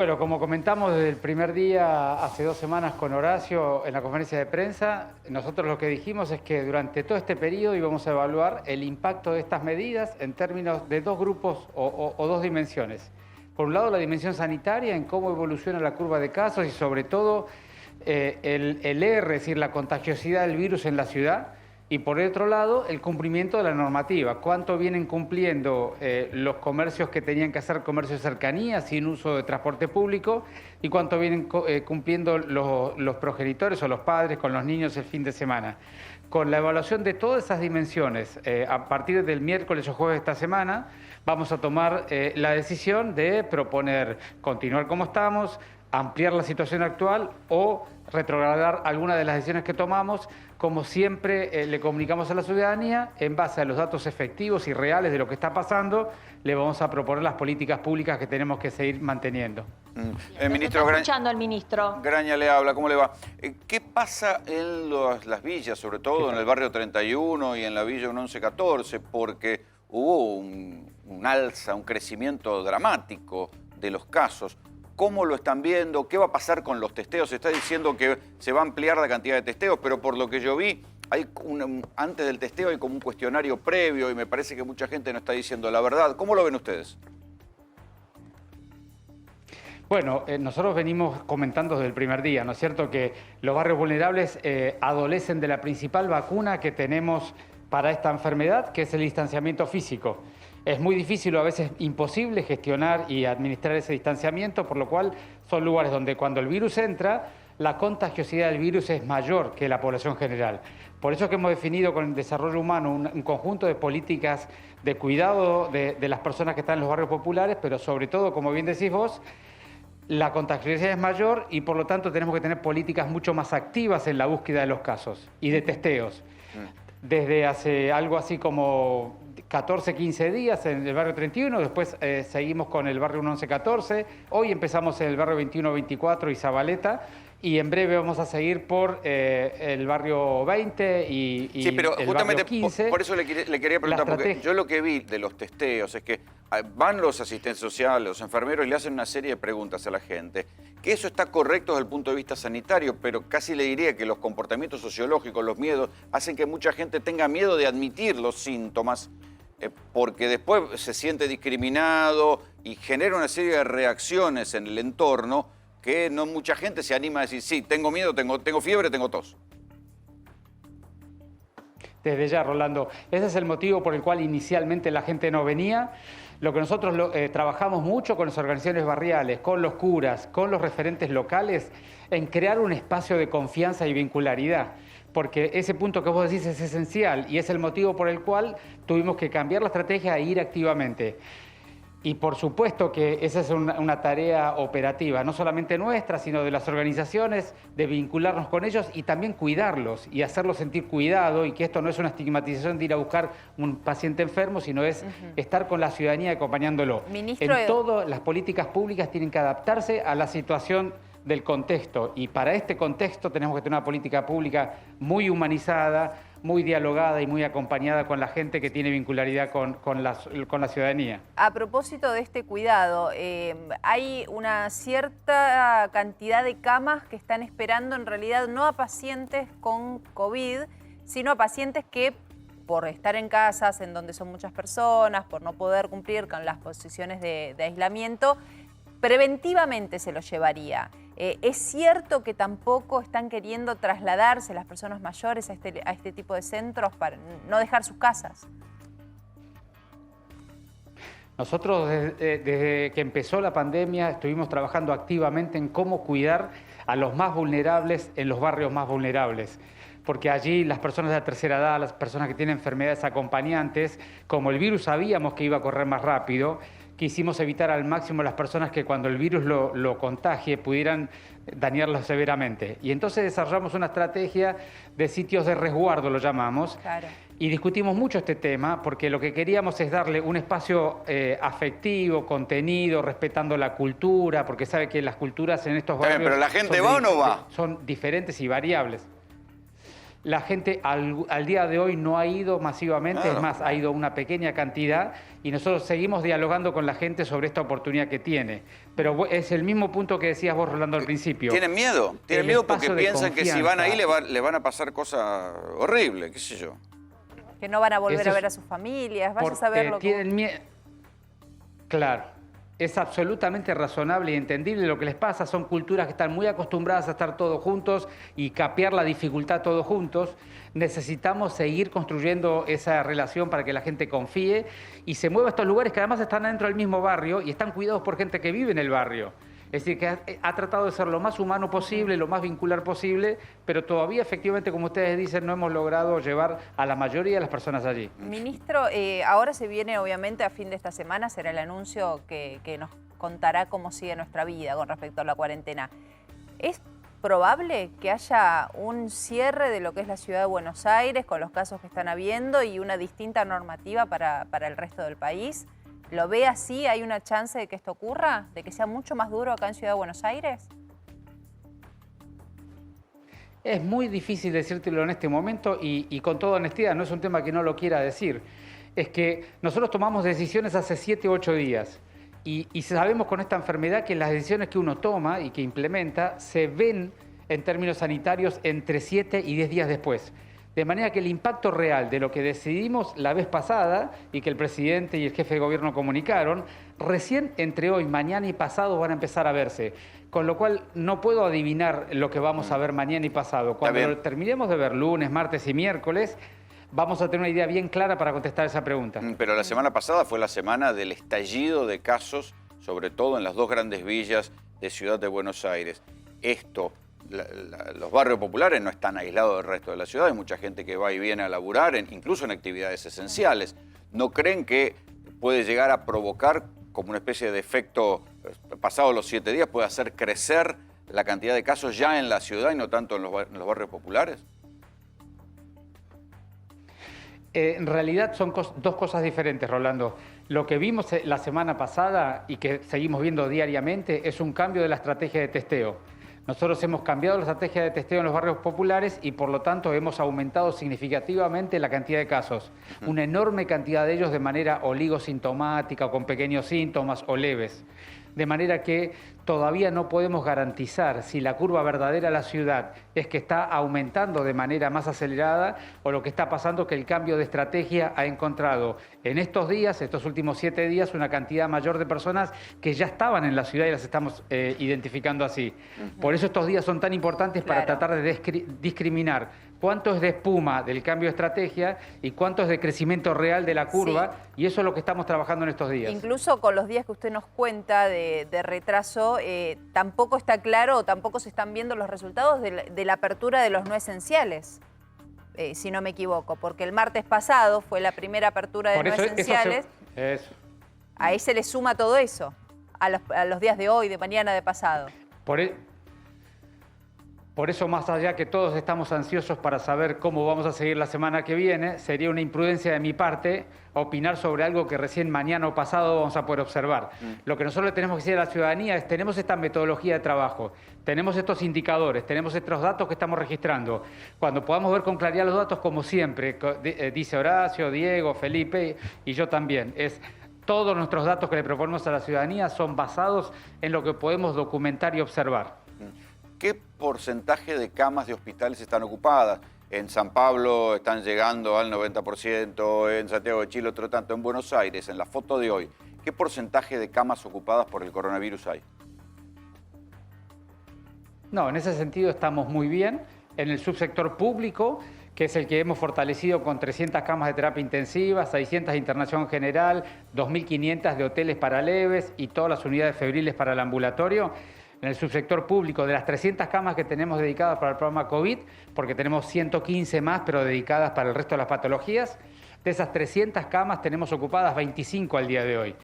Bueno, como comentamos desde el primer día, hace 2 semanas con Horacio, en la conferencia de prensa, nosotros lo que dijimos es que durante todo este periodo íbamos a evaluar el impacto de estas medidas en términos de dos grupos o dos dimensiones. Por un lado, la dimensión sanitaria, en cómo evoluciona la curva de casos y sobre todo el R, es decir, la contagiosidad del virus en la ciudad. Y por otro lado, el cumplimiento de la normativa. ¿Cuánto vienen cumpliendo los comercios que tenían que hacer comercio de cercanía sin uso de transporte público? ¿Y cuánto vienen cumpliendo los progenitores o los padres con los niños el fin de semana? Con la evaluación de todas esas dimensiones, a partir del miércoles o jueves de esta semana, vamos a tomar la decisión de proponer continuar como estamos, ampliar la situación actual o retrogradar algunas de las decisiones que tomamos. Como siempre le comunicamos a la ciudadanía, en base a los datos efectivos y reales de lo que está pasando, le vamos a proponer las políticas públicas que tenemos que seguir manteniendo. El ministro Graña, escuchando al ministro. Graña le habla, ¿cómo le va? ¿Qué pasa en las villas, sobre todo en el barrio 31 y en la villa 1114? Porque hubo un alza, un crecimiento dramático de los casos. ¿Cómo lo están viendo? ¿Qué va a pasar con los testeos? Se está diciendo que se va a ampliar la cantidad de testeos, pero por lo que yo vi, antes del testeo hay como un cuestionario previo y me parece que mucha gente no está diciendo la verdad. ¿Cómo lo ven ustedes? Bueno, nosotros venimos comentando desde el primer día, ¿no es cierto?, que los barrios vulnerables adolecen de la principal vacuna que tenemos para esta enfermedad, que es el distanciamiento físico. Es muy difícil o a veces imposible gestionar y administrar ese distanciamiento, por lo cual son lugares donde cuando el virus entra, la contagiosidad del virus es mayor que la población general. Por eso es que hemos definido con el desarrollo humano un conjunto de políticas de cuidado de las personas que están en los barrios populares, pero sobre todo, como bien decís vos, la contagiosidad es mayor y por lo tanto tenemos que tener políticas mucho más activas en la búsqueda de los casos y de testeos. Desde hace algo así como 14, 15 días en el barrio 31, después seguimos con el barrio 1114, hoy empezamos en el barrio 21-24 y Zabaleta, y en breve vamos a seguir por el barrio 20 y sí, pero el justamente barrio 15. por eso le quería preguntar, porque yo lo que vi de los testeos es que van los asistentes sociales, los enfermeros y le hacen una serie de preguntas a la gente, que eso está correcto desde el punto de vista sanitario, pero casi le diría que los comportamientos sociológicos, los miedos, hacen que mucha gente tenga miedo de admitir los síntomas, porque después se siente discriminado y genera una serie de reacciones en el entorno que no mucha gente se anima a decir, sí, tengo miedo, tengo fiebre, tengo tos. Desde ya, Rolando, ese es el motivo por el cual inicialmente la gente no venía. Lo que nosotros trabajamos mucho con las organizaciones barriales, con los curas, con los referentes locales, en crear un espacio de confianza y vincularidad. Porque ese punto que vos decís es esencial y es el motivo por el cual tuvimos que cambiar la estrategia e ir activamente. Y por supuesto que esa es una tarea operativa, no solamente nuestra, sino de las organizaciones, de vincularnos con ellos y también cuidarlos y hacerlos sentir cuidado, y que esto no es una estigmatización de ir a buscar un paciente enfermo, sino es estar con la ciudadanía acompañándolo. Ministro, en todo, las políticas públicas tienen que adaptarse a la situación del contexto, y para este contexto tenemos que tener una política pública muy humanizada, muy dialogada y muy acompañada con la gente que tiene vincularidad con la ciudadanía. a propósito de este cuidado, hay una cierta cantidad de camas que están esperando en realidad no a pacientes con COVID, sino a pacientes que por estar en casas en donde son muchas personas, por no poder cumplir con las posiciones de aislamiento, preventivamente se los llevaría. ¿Es cierto que tampoco están queriendo trasladarse las personas mayores a este tipo de centros para no dejar sus casas? Nosotros desde que empezó la pandemia estuvimos trabajando activamente en cómo cuidar a los más vulnerables en los barrios más vulnerables. Porque allí las personas de la tercera edad, las personas que tienen enfermedades acompañantes, como el virus sabíamos que iba a correr más rápido, quisimos evitar al máximo las personas que cuando el virus lo contagie pudieran dañarlos severamente. Y entonces desarrollamos una estrategia de sitios de resguardo, lo llamamos. Claro. Y discutimos mucho este tema porque lo que queríamos es darle un espacio afectivo, contenido, respetando la cultura, porque sabe que las culturas en estos barrios... Pero ¿la gente va o no va? Son diferentes y variables. La gente al día de hoy no ha ido masivamente, Claro. es más, ha ido una pequeña cantidad y nosotros seguimos dialogando con la gente sobre esta oportunidad que tiene. Pero es el mismo punto que decías vos, Rolando, al principio. ¿Tienen miedo? Tienen El miedo porque espacio de piensan que si van ahí confianza. le van a pasar cosas horribles, qué sé yo. Que no van a volver Eso a es ver a sus familias, vaya a Porque saber lo que... tienen miedo. Claro. Es absolutamente razonable y entendible lo que les pasa. Son culturas que están muy acostumbradas a estar todos juntos y capear la dificultad todos juntos. Necesitamos seguir construyendo esa relación para que la gente confíe y se mueva a estos lugares que además están dentro del mismo barrio y están cuidados por gente que vive en el barrio. Es decir, que ha tratado de ser lo más humano posible, lo más vincular posible, pero todavía efectivamente, como ustedes dicen, no hemos logrado llevar a la mayoría de las personas allí. Ministro, ahora se viene, obviamente, a fin de esta semana, será el anuncio que nos contará cómo sigue nuestra vida con respecto a la cuarentena. ¿Es probable que haya un cierre de lo que es la ciudad de Buenos Aires con los casos que están habiendo y una distinta normativa para el resto del país? ¿Lo ve así? ¿Hay una chance de que esto ocurra? ¿De que sea mucho más duro acá en Ciudad de Buenos Aires? Es muy difícil decírtelo en este momento y con toda honestidad, no es un tema que no lo quiera decir. Es que nosotros tomamos decisiones hace 7 u 8 días y sabemos con esta enfermedad que las decisiones que uno toma y que implementa se ven en términos sanitarios entre 7 y 10 días después. De manera que el impacto real de lo que decidimos la vez pasada y que el presidente y el jefe de gobierno comunicaron, recién entre hoy, mañana y pasado van a empezar a verse. Con lo cual no puedo adivinar lo que vamos a ver mañana y pasado. Cuando lo terminemos de ver lunes, martes y miércoles, vamos a tener una idea bien clara para contestar esa pregunta. Pero la semana pasada fue la semana del estallido de casos, sobre todo en las dos grandes villas de Ciudad de Buenos Aires. Los barrios populares no están aislados del resto de la ciudad, hay mucha gente que va y viene a laburar, incluso en actividades esenciales. ¿No creen que puede llegar a provocar como una especie de efecto, pasados los 7 días, puede hacer crecer la cantidad de casos ya en la ciudad y no tanto en los barrios populares? En realidad son dos cosas diferentes, Rolando. Lo que vimos la semana pasada y que seguimos viendo diariamente es un cambio de la estrategia de testeo. Nosotros hemos cambiado la estrategia de testeo en los barrios populares y por lo tanto hemos aumentado significativamente la cantidad de casos. Una enorme cantidad de ellos de manera oligosintomática o con pequeños síntomas o leves. De manera que todavía no podemos garantizar si la curva verdadera de la ciudad es que está aumentando de manera más acelerada o lo que está pasando es que el cambio de estrategia ha encontrado en estos días, estos últimos 7 días, una cantidad mayor de personas que ya estaban en la ciudad y las estamos identificando así. Por eso estos días son tan importantes para tratar de discriminar cuánto es de espuma del cambio de estrategia y cuánto es de crecimiento real de la curva, y eso es lo que estamos trabajando en estos días. Incluso con los días que usted nos cuenta de retraso, tampoco está claro o tampoco se están viendo los resultados de la apertura de los no esenciales, si no me equivoco, porque el martes pasado fue la primera apertura de no esenciales. Ahí se le suma todo eso, a los días de hoy, de mañana, de pasado. Por eso, más allá que todos estamos ansiosos para saber cómo vamos a seguir la semana que viene, sería una imprudencia de mi parte opinar sobre algo que recién mañana o pasado vamos a poder observar. Lo que nosotros le tenemos que decir a la ciudadanía es: tenemos esta metodología de trabajo, tenemos estos indicadores, tenemos estos datos que estamos registrando. Cuando podamos ver con claridad los datos, como siempre, dice Horacio, Diego, Felipe y yo también, todos nuestros datos que le proponemos a la ciudadanía son basados en lo que podemos documentar y observar. ¿Qué porcentaje de camas de hospitales están ocupadas? En San Pablo están llegando al 90%, en Santiago de Chile otro tanto, en Buenos Aires, en la foto de hoy. ¿Qué porcentaje de camas ocupadas por el coronavirus hay? No, en ese sentido estamos muy bien. En el subsector público, que es el que hemos fortalecido con 300 camas de terapia intensiva, 600 de internación general, 2.500 de hoteles para leves y todas las unidades febriles para el ambulatorio. En el subsector público, de las 300 camas que tenemos dedicadas para el programa COVID, porque tenemos 115 más, pero dedicadas para el resto de las patologías, de esas 300 camas tenemos ocupadas 25 al día de hoy.